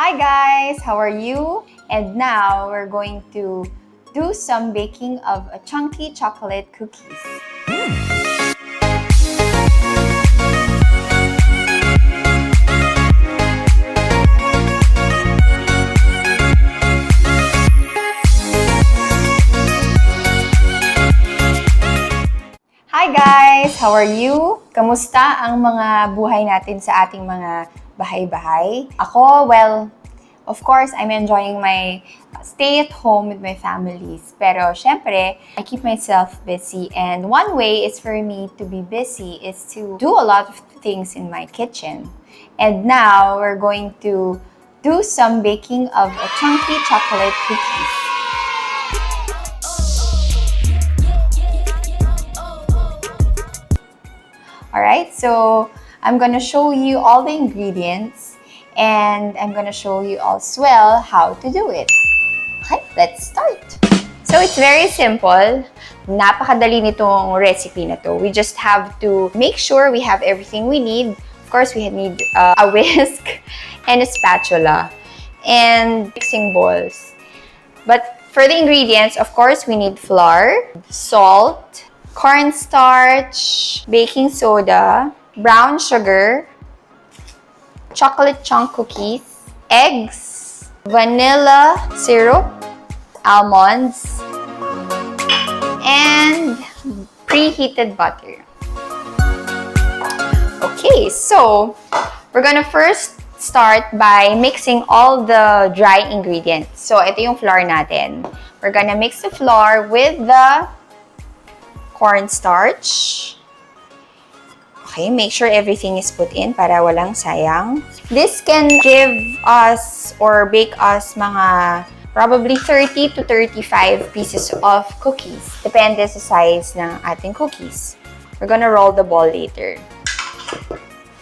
Hi guys, how are you? And now we're going to do some baking of a chunky chocolate cookies. Hi guys, how are you? Kamusta ang mga buhay natin sa ating mga bahay-bahay? Ako, well, of course, I'm enjoying my stay at home with my families. Pero syempre, I keep myself busy, and one way is for me to be busy is to do a lot of things in my kitchen. And now we're going to do some baking of a chunky chocolate cookies. Alright, so I'm gonna show you all the ingredients and I'm gonna show you as well how to do it. Okay, let's start. So it's very simple. Napakadali nitong recipe na to. We just have to make sure we have everything we need. Of course, we need a whisk and a spatula and mixing bowls. But for the ingredients, of course, we need flour, salt, cornstarch, baking soda, brown sugar, chocolate chunk cookies, eggs, vanilla syrup, almonds, and preheated butter. Okay, so we're gonna first start by mixing all the dry ingredients. So ito yung flour natin. We're gonna mix the flour with the cornstarch. Okay, make sure everything is put in para walang sayang. This can give us or bake us mga probably 30 to 35 pieces of cookies. Depende sa size ng ating cookies. We're gonna roll the ball later.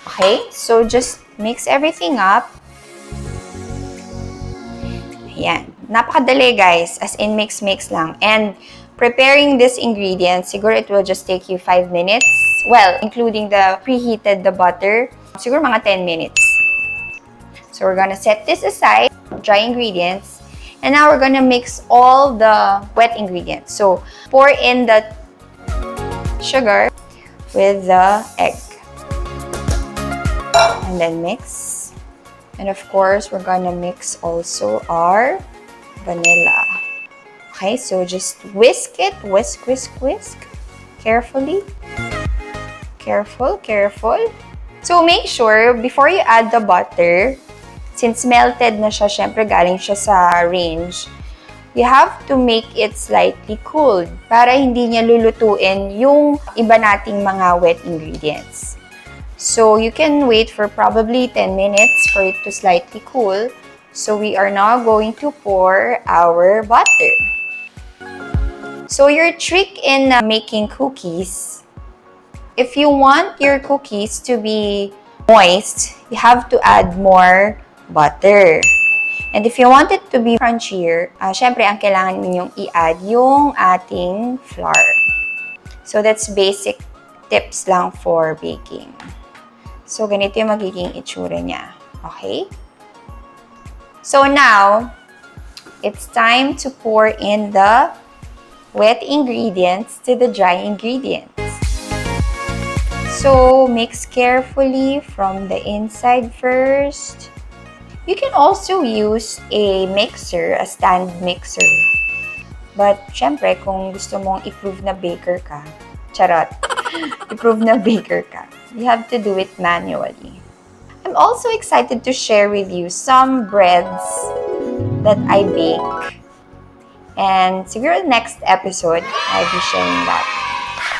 Okay, so just mix everything up. Ayan. Napakadali guys, as in mix lang. And preparing this ingredient, siguro it will just take you 5 minutes. Well, including the preheated the butter, siguro mga 10 minutes. So we're gonna set this aside, dry ingredients, and now we're gonna mix all the wet ingredients. So pour in the sugar with the egg. And then mix. And of course, we're gonna mix also our vanilla. Okay, so just whisk it. Whisk. Carefully. Careful. So make sure, before you add the butter, since melted na siya, syempre galing siya sa range, you have to make it slightly cooled para hindi niya lulutuin yung iba nating mga wet ingredients. So you can wait for probably 10 minutes for it to slightly cool. So we are now going to pour our butter. So your trick in making cookies, if you want your cookies to be moist, you have to add more butter. And if you want it to be crunchier, syempre ang kailangan ninyong i-add yung ating flour. So that's basic tips lang for baking. So ganito yung magiging itsura niya. Okay? So now, it's time to pour in the wet ingredients to the dry ingredients. So, mix carefully from the inside first. You can also use a mixer, a stand mixer. But, syempre, kung gusto mong i-prove na baker ka, charot, i-prove na baker ka, you have to do it manually. I'm also excited to share with you some breads that I bake. And siguro next episode, I'll be sharing that.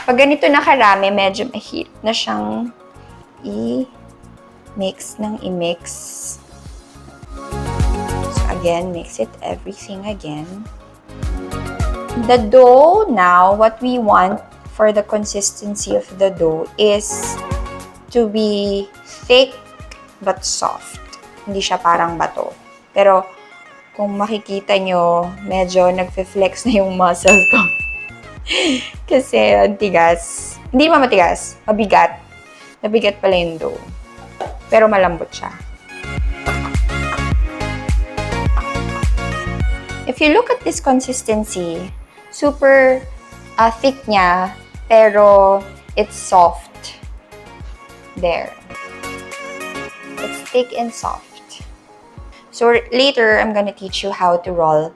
Pag ganito na karami, medyo mahirap na siyang i-mix. So again, mix it everything again. The dough now, what we want for the consistency of the dough is to be thick but soft. Hindi siya parang bato. Pero kung makikita nyo, medyo nagfe-flex na yung muscles ko. Kasi ang tigas. Hindi naman matigas. Mabigat. Nabigat pala yung dough. Pero malambot siya. if you look at this consistency, super thick niya, pero it's soft. There. It's thick and soft. So later, I'm gonna teach you how to roll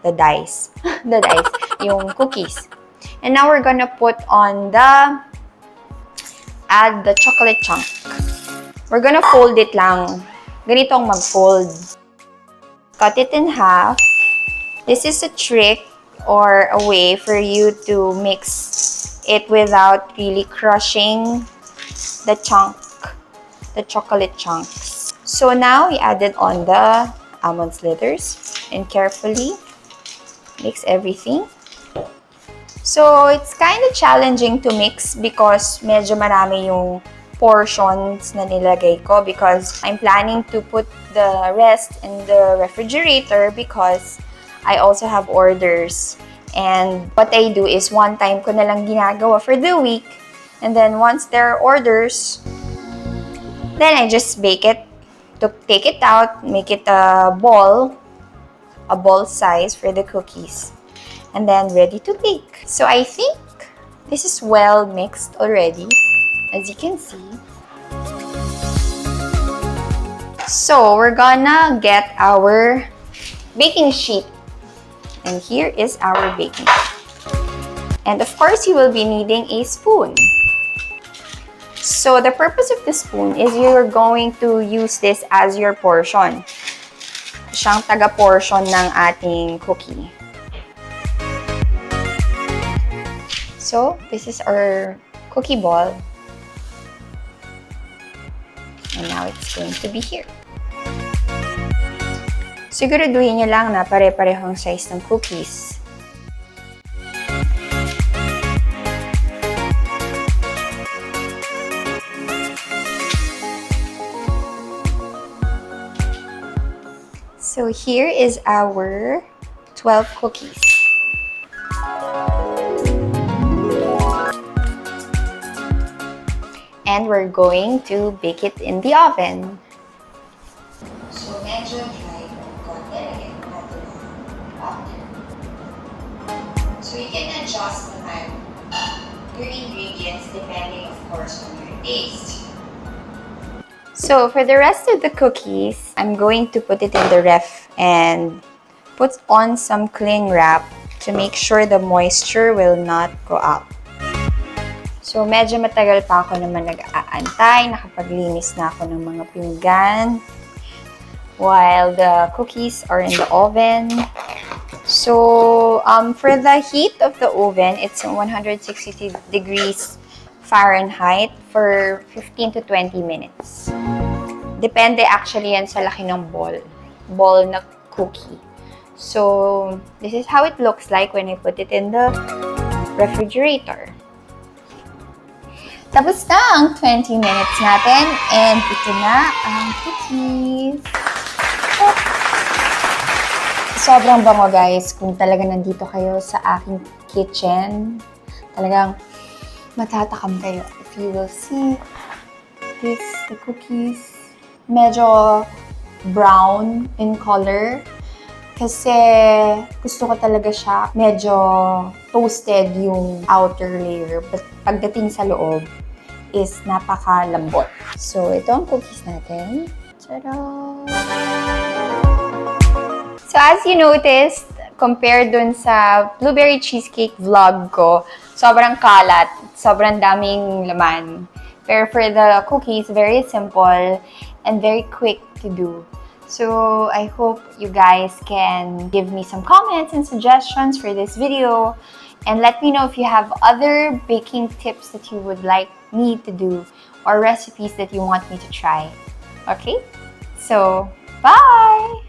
the dice. The dice, yung cookies. And now we're gonna add the chocolate chunk. We're gonna fold it lang. Ganito ang mag-fold. Cut it in half. This is a trick or a way for you to mix it without really crushing the chocolate chunks. So now we added on the almond slithers and carefully mix everything. So it's kind of challenging to mix because medyo marami yung portions na nilagay ko because I'm planning to put the rest in the refrigerator because I also have orders. And what I do is one time ko na lang ginagawa for the week. And then once there are orders, then I just bake it, to take it out, make it a ball size for the cookies. And then ready to bake. So I think this is well mixed already, as you can see. So we're gonna get our baking sheet. And here is our baking sheet. And of course, you will be needing a spoon. So the purpose of the spoon is you're going to use this as your portion. Siyang taga-portion ng ating cookie. So, this is our cookie ball. And now it's going to be here. Siguraduhin nyo lang na pare-parehong size ng cookies. So here is our 12 cookies. And we're going to bake it in the oven. So medyo dry konti, lagyan natin ng butter. So you can adjust naman your ingredients depending, of course, on your taste. So for the rest of the cookies, I'm going to put it in the ref and put on some cling wrap to make sure the moisture will not go out. So, medyo matagal pa ako naman nag-aantay. Nakapaglinis na ako ng mga pinggan while the cookies are in the oven. So, for the heat of the oven, it's 160 degrees Fahrenheit for 15 to 20 minutes. Depende actually yan sa laki ng ball na cookie. So, this is how it looks like when I put it in the refrigerator. Tapos na ang 20 minutes natin and ito na ang cookies. Sobrang bango guys kung talaga nandito kayo sa aking kitchen. Talagang matatakam kayo. If you will see the cookies, medyo brown in color. Kasi gusto ko talaga siya medyo toasted yung outer layer. But pagdating sa loob is napakalambot. So, ito ang cookies natin. Tada! So, as you noticed, compared dun sa blueberry cheesecake vlog ko, sobrang kalat, sobrang daming laman. Pero for the cookies, very simple and very quick to do. So, I hope you guys can give me some comments and suggestions for this video. And let me know if you have other baking tips that you would like me to do or recipes that you want me to try. Okay? So, bye!